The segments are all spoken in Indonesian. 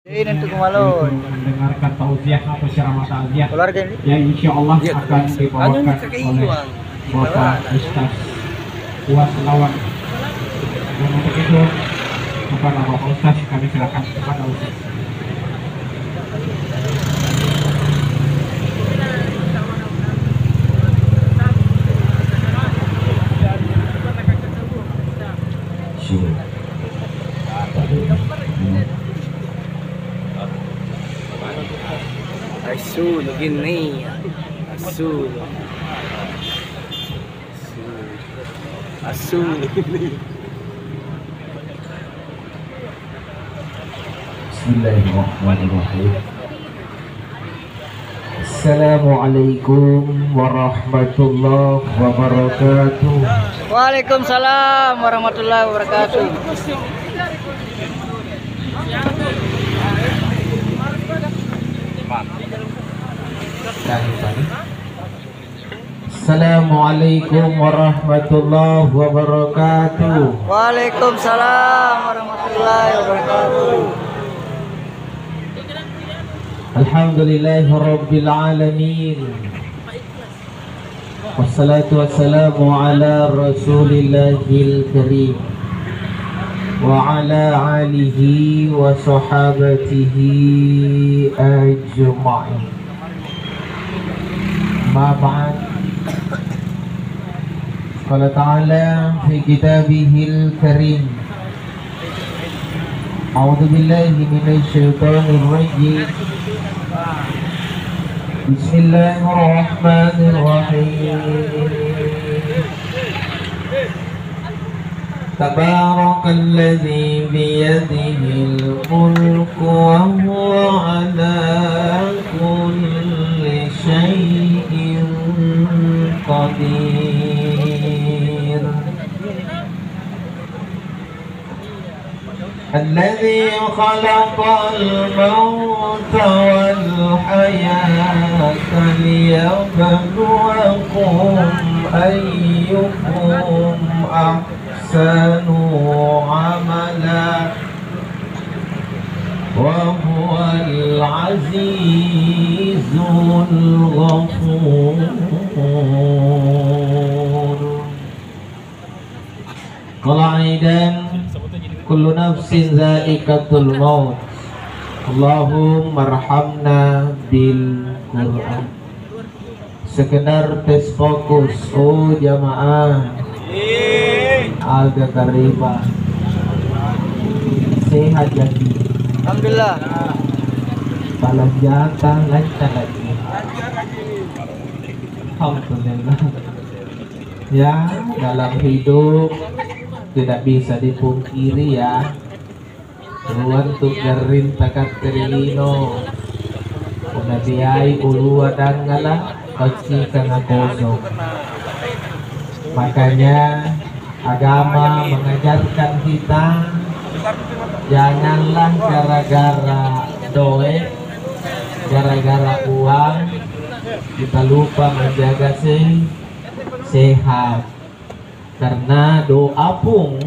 Ini untuk Kumalon. Mendengarkan tausiah atau ceramah takziah Keluarga ini. yang insya Allah akan dibawakan oleh Bapak Ustaz Uwas Lawan. Dan untuk itu kepada Bapak Ustaz kami silakan kepada Ustaz. Asul gini. Asul. Asul. Bismillahirrahmanirrahim. Assalamualaikum warahmatullahi wabarakatuh. Waalaikumsalam warahmatullahi wabarakatuh. Assalamualaikum warahmatullahi wabarakatuh. Waalaikumsalam warahmatullahi wabarakatuh. Alhamdulillahi rabbil alamin. Wassalatu wassalamu ala rasulillahil karim wa ala alihi wa sahabatihi ajma'in. Ma ba'd. Qala ta'ala fi kitabihil karim. A'udzu billahi minasy syaithanir rajim. Bismillahirrahmanirrahim. Tabarakalladzi biyadihil mulku wa huwa ala kulli syai'in qadir. الذي خلق الموت والحياة ليبلوكم أيكم أحسن عملا وهو العزيز الغفور. قال أيضا kullu nafsin za'iqatul maut. Allahumma arhamna bil Qur'an. Sekedar tes fokus, oh jamaah agak kariba sehat jadi Alhamdulillah. palang jatah lancar lagi alhamdulillah. Ya, dalam hidup tidak bisa dipungkiri ya, untuk garin takat terilino unabiai ulua dangala kaki kena kosong. Makanya agama mengajarkan kita janganlah gara-gara doe, gara-gara uang kita lupa menjaga sehat. Karena doa pun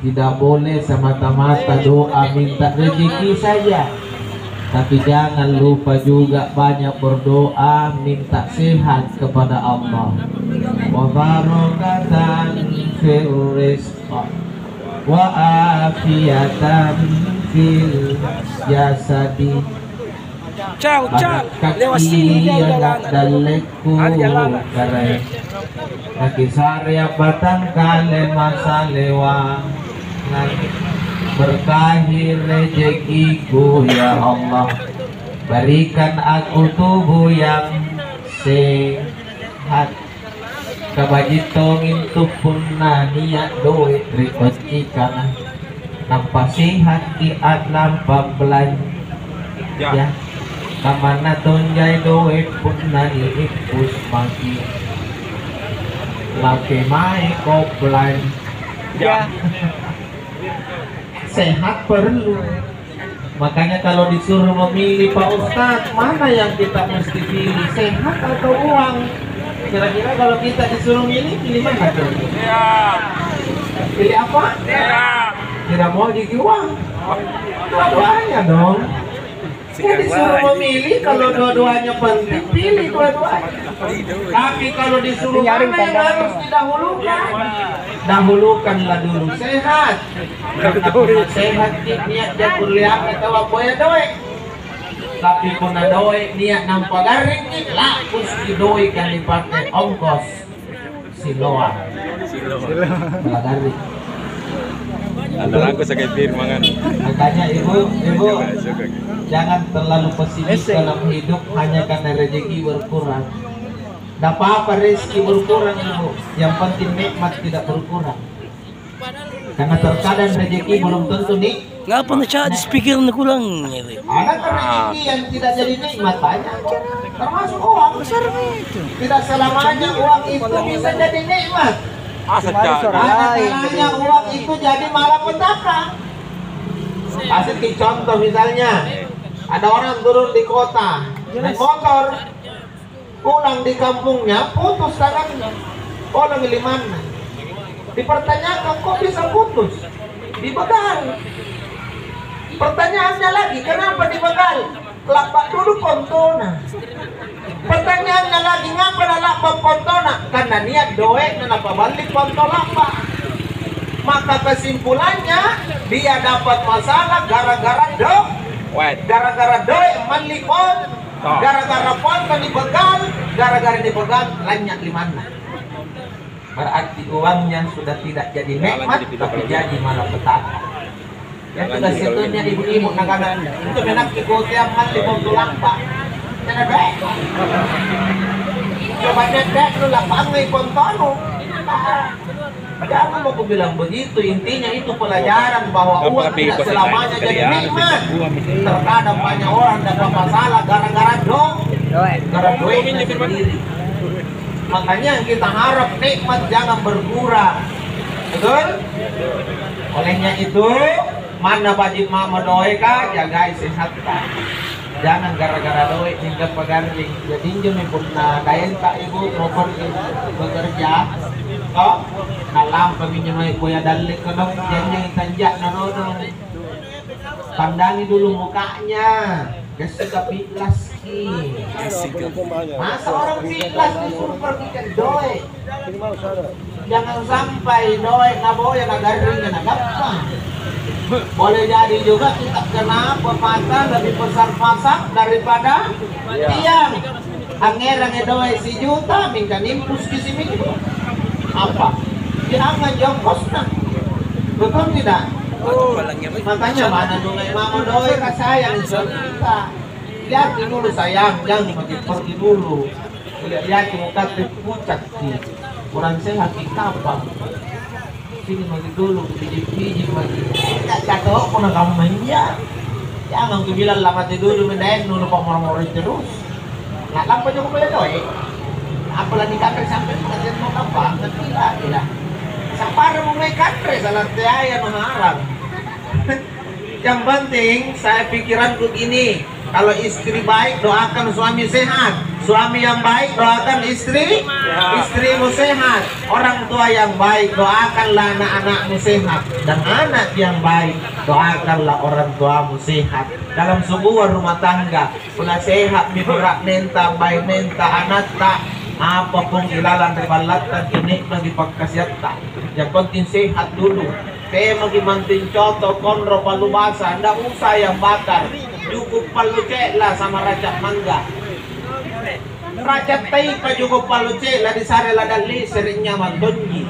tidak boleh semata-mata doa minta rezeki saja, tapi jangan lupa juga banyak berdoa minta sehat kepada Allah. Wa barakatan fil rizq wa afiatan fil jasadi. Lewat sini dia dalekku kare Nakisarya batang kale masa lewat berkahi rezekiku ya Allah, berikan aku tubuh yang sehat. Kabajitong itu pun niat doit rezeki kana nampak sehat kiat lampa belanja kamana tonjay doit pun niipus maki laki mai koplan ya. Sehat perlu. Makanya kalau disuruh memilih Pak Ustadz, mana yang kita mesti pilih, sehat atau uang? Kira-kira kalau kita disuruh pilih mana tuh? Ya. Pilih apa? Ya. Tidak mau jadi uang. Dua-duanya dong. Saya disuruh memilih, kalau dua-duanya penting, pilih dua-duanya. Tapi kalau disuruh mana yang harus didahulukan, dahulukanlah dulu sehat. Karena sehat niat dia kuliah atau apa ya doe. Tapi kuna doe niat nampak garing lah, kusti doe kan dipakai ongkos siloa. Siloa garing. Ada aku sakit firman. Makanya ibu, jangan terlalu pesimis dalam hidup hanya karena rezeki berkurang. Tidak apa-apa rezeki berkurang ibu, yang penting nikmat tidak berkurang. Karena terkadang rezeki belum tentu nih. Ngapa na siya? Speaker na kulang. Ada rezeki yang tidak jadi nikmat banyak, termasuk uang. Tidak selamanya uang itu bisa jadi nikmat. Asa Kadang-kadang uang itu jadi malapetaka. Kasih contoh misalnya, ada orang turun di kota naik motor, pulang di kampungnya putus tangannya. Oh, milih mana? Dipertanyakan kok bisa putus? Dibegal. Pertanyaannya lagi, kenapa dibegal? Lapak dulu kontona. Pertanyaannya lagi, ngapa lapak kontona? Karena niat doe kenapa balik kontolapa. Maka kesimpulannya dia dapat masalah gara-gara doe malikon, gara-gara ponton dibegal, gara-gara dibegal lanyak di mana? Berarti uangnya sudah tidak jadi nikmat tapi jadi malapetaka. Yang sudah situnya ibu-ibu naganan itu menak ikuti yang mati pontolang pak. Jangan dek. Coba dek lu lapang ngai pontono. Jangan mau aku bilang begitu, intinya itu pelajaran bahwa uang tidak selamanya jadi nikmat. Terkadang banyak orang dapat masalah gara-gara gara duitnya sendiri. Makanya kita harap nikmat jangan berkurang, betul? Olehnya itu, mana wajib mama doe ka, jaga sehat ka. Jangan gara-gara doe hingga peganding. Jadi jumi puna kain tak ibu properti bekerja. Oh, kalam kami nyemai kuya dalik kenok janjang tanjak narono. Pandangi dulu mukanya, kesuka piklas ki. Masa orang piklas disuruh pergi ke doe. Jangan sampai doe naboya nagaring nagappa. Boleh jadi juga kita kena pepatah lebih besar pasak daripada tiang. Angerang doe si juta minta nimpus ke sini. Apa? Jangan jongkos nah. Betul tidak? Makanya mana dungai mama doe ka sayang kita. Lihat dulu sayang, jangan pergi dulu. Lihat muka pucat sih. Kurang sehat kita apa? Sini mati dulu, biji-biji mati. Kata aku nak kamu manja. Jangan aku bilang lah mati dulu mendain dulu pamor-morin terus. Nggak lampu juga boleh doe. Apalagi kantor sampai pengajian mau apa? Tidak. Sampai mau main kantor salah saya mengharap. Yang penting saya pikiran begini, kalau istri baik doakan suami sehat, suami yang baik doakan istrimu sehat, orang tua yang baik doakanlah anak-anakmu sehat, dan anak yang baik doakanlah orang tuamu sehat. Dalam sebuah rumah tangga pula sehat miberak nenta baik nenta anak tak apapun ilalan ribalatan ini bagi pagkasyata. Yang penting sehat dulu. Kaya magimantin coto konro palubasa, ndak usah yang bakar, cukup paluce lah sama racak mangga. Racak taipa cukup paluce lah di sare ladali seringnya mantunji,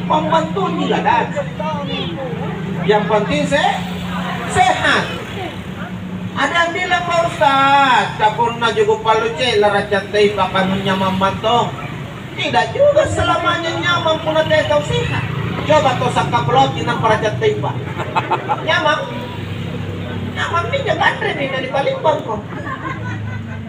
pembantunji lah dan. Yang penting sehat. Ada yang bilang Pak Ustaz, kapur na cukup paluce lah racak taipa kanunya membantung. Tidak juga selamanya nyaman pun ada yang sehat. Coba to sa kaplotin ng parajat taipa. Nyamang ini jangan rin dari palimpang ko.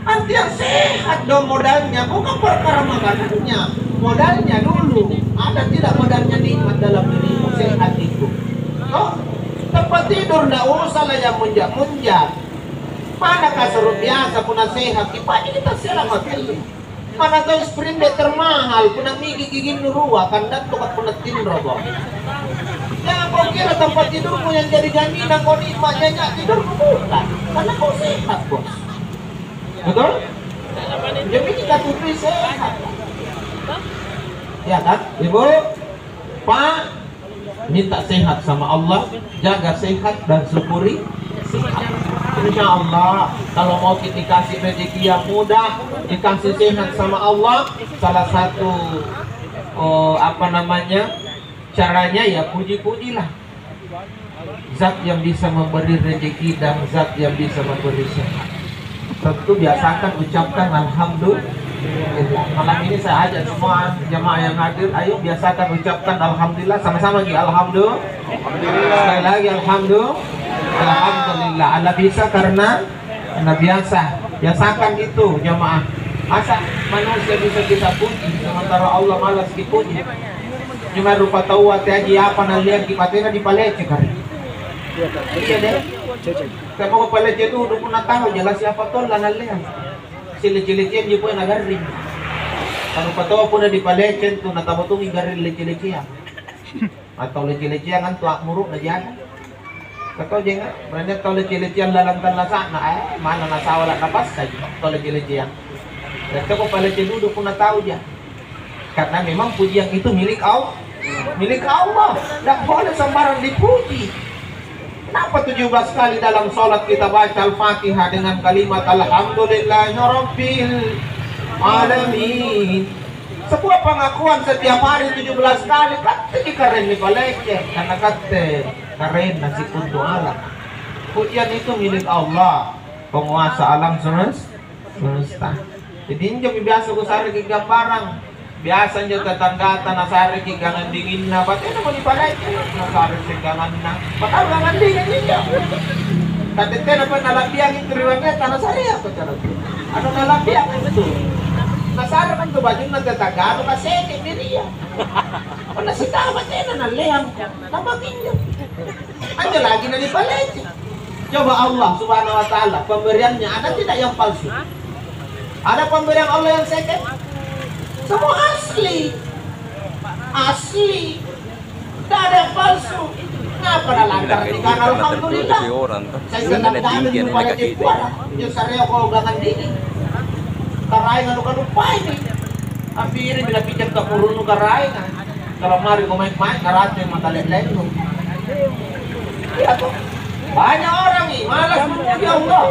Nanti yang sehat dong modalnya, bukan perkara makanannya. Modalnya dulu. Ada tidak modalnya nikmat dalam dirimu sehat itu. Oh, tempat tidur ndak usah lah yang munjak-munjak. Mana kasarut biasa pun sehat, kita selamat. Mana tahu sprint termahal, punang gigigin nurua, kandan tukat punetin robo. Jangan kau kira tempat tidurmu yang jadi jaminan kau nikmatnya tidurmu bukan, karena kau sehat bos. Betul? Jadi kita tutupi sehat. Ya kan, Ibu, Pak, minta sehat sama Allah, jaga sehat dan syukuri sehat. Insya Allah, kalau mau kita kasih rezeki yang mudah, dikasih sehat sama Allah, salah satu caranya ya puji-pujilah Zat yang bisa memberi rezeki dan Zat yang bisa memberi sehat. Tentu biasakan ucapkan alhamdulillah. Malam ini saya ajak semua jamaah yang hadir, ayo biasakan ucapkan alhamdulillah sama-sama lagi. Alhamdulillah. Sekali lagi alhamdulillah. Alhamdulillah. Allah bisa karena biasa. Biasakan itu jamaah. Masa manusia bisa kita puji sementara Allah malas dipuji. Cuma rupa tahu hati apa nalian kipatena di palece kan. Iya deh. Saya mau palece itu udah pernah tahu jelas siapa tol nalian. Cili-cili-cian dia pun nagarin. Kalau patawa pun di palece tuh natabotung igarin lecili-cian. Atau lecili-cian kan tuak muruk na diyan. Kau jangan berani tahu lecili-cian lalantan nasa na mana nasa wala napas saja tahu lecili-cian. Dan kau palece dulu pun tahu dia. Karena memang pujian itu milik Allah. Milik Allah. Tidak boleh sembarang dipuji. Kenapa 17 kali dalam sholat kita baca Al-Fatihah dengan kalimat Alhamdulillahirabbil alamin. Sebuah pengakuan setiap hari 17 kali kata keren nih palece karena kata keren nasi kuntu alam. Pujian itu milik Allah, penguasa alam semesta. Jadi injak biasa ku sari ke gambarang. Biasa nyo tetangga nasari ki gangan dingin na pati na mo ni palay nasari si gangan na bakal gangan dingin niya katete na pa nalabiang itiriwannya tanasari ako charot ano nalabiang itu nasari man to ba yung nagtatangga ano kasi diriya o nasitawa tayo na naliham namagin niya anya lagi na ni palay coba Allah subhanahu wa ta'ala pemberiannya ada tidak yang palsu ada pemberian Allah yang second. Semua asli, tidak ada yang palsu. Kenapa dah langgar? Karena alhamdulillah. Saya sedang dahulu pada jepara. Yang saya kalau gangan dini, karai nganu kanu pai ni. Akhirnya bila pinjam ke purunu karai kan. Kalau mari kau main karate mata lain tu. Ya tu. Banyak orang ni malas memuji Allah.